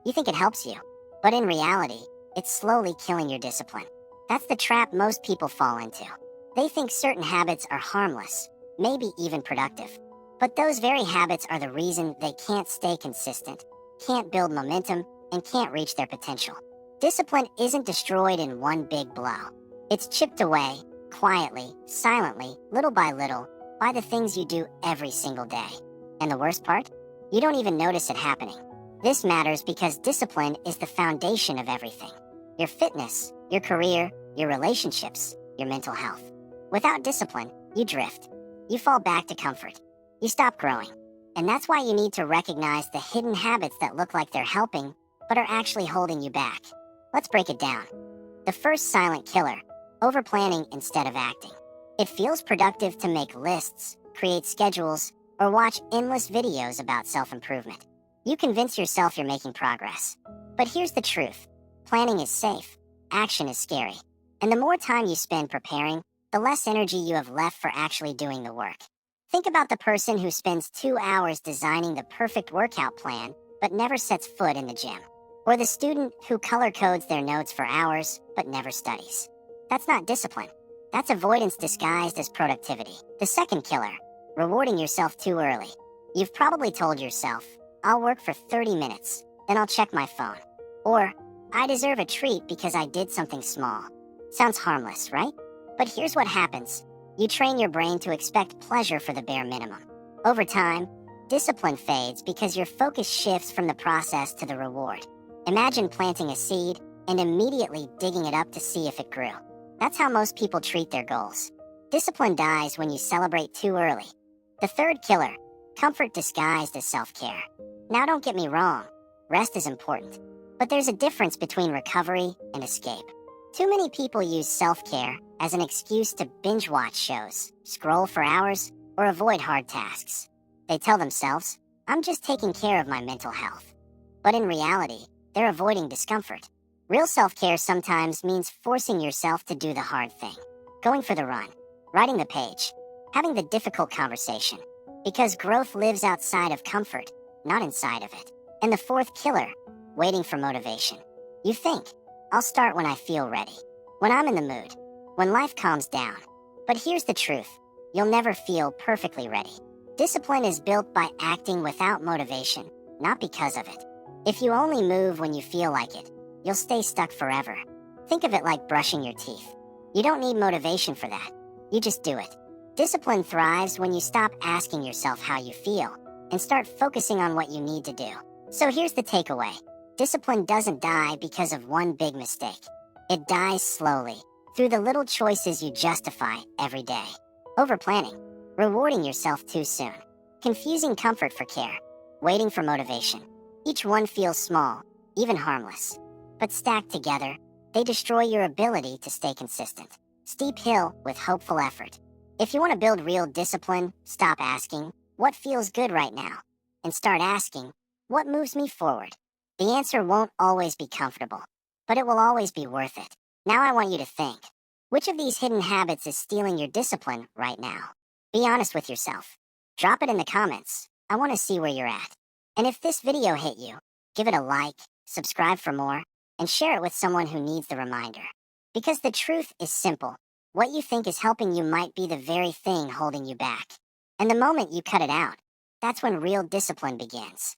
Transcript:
You think it helps you, but in reality, it's slowly killing your discipline. That's the trap most people fall into. They think certain habits are harmless, maybe even productive. But those very habits are the reason they can't stay consistent, can't build momentum, and can't reach their potential. Discipline isn't destroyed in one big blow. It's chipped away, quietly, silently, little by the things you do every single day. And the worst part? You don't even notice it happening. This matters because discipline is the foundation of everything. Your fitness, your career, your relationships, your mental health. Without discipline, you drift. You fall back to comfort. You stop growing. And that's why you need to recognize the hidden habits that look like they're helping, but are actually holding you back. Let's break it down. The first silent killer, overplanning instead of acting. It feels productive to make lists, create schedules, or watch endless videos about self-improvement. You convince yourself you're making progress. But here's the truth. Planning is safe. Action is scary. And the more time you spend preparing, the less energy you have left for actually doing the work. Think about the person who spends 2 hours designing the perfect workout plan, but never sets foot in the gym. Or the student who color codes their notes for hours, but never studies. That's not discipline. That's avoidance disguised as productivity. The second killer, rewarding yourself too early. You've probably told yourself, I'll work for 30 minutes, then I'll check my phone. Or, I deserve a treat because I did something small. Sounds harmless, right? But here's what happens. You train your brain to expect pleasure for the bare minimum. Over time, discipline fades because your focus shifts from the process to the reward. Imagine planting a seed and immediately digging it up to see if it grew. That's how most people treat their goals. Discipline dies when you celebrate too early. The third killer, comfort disguised as self-care. Now don't get me wrong, rest is important. But there's a difference between recovery and escape. Too many people use self-care as an excuse to binge-watch shows, scroll for hours, or avoid hard tasks. They tell themselves, I'm just taking care of my mental health. But in reality, they're avoiding discomfort. Real self-care sometimes means forcing yourself to do the hard thing. Going for the run, writing the page, having the difficult conversation. Because growth lives outside of comfort, not inside of it. And the fourth killer, waiting for motivation. You think, I'll start when I feel ready, when I'm in the mood, when life calms down. But here's the truth, you'll never feel perfectly ready. Discipline is built by acting without motivation, not because of it. If you only move when you feel like it, you'll stay stuck forever. Think of it like brushing your teeth. You don't need motivation for that. You just do it. Discipline thrives when you stop asking yourself how you feel and start focusing on what you need to do. So here's the takeaway. Discipline doesn't die because of one big mistake. It dies slowly, through the little choices you justify every day. Overplanning, rewarding yourself too soon, confusing comfort for care, waiting for motivation. Each one feels small, even harmless. But stacked together, they destroy your ability to stay consistent. Steep hill with hopeful effort. If you want to build real discipline, stop asking, what feels good right now? And start asking, what moves me forward? The answer won't always be comfortable, but it will always be worth it. Now I want you to think, which of these hidden habits is stealing your discipline right now? Be honest with yourself. Drop it in the comments. I want to see where you're at. And if this video hit you, give it a like, subscribe for more, and share it with someone who needs the reminder. Because the truth is simple. What you think is helping you might be the very thing holding you back. And the moment you cut it out, that's when real discipline begins.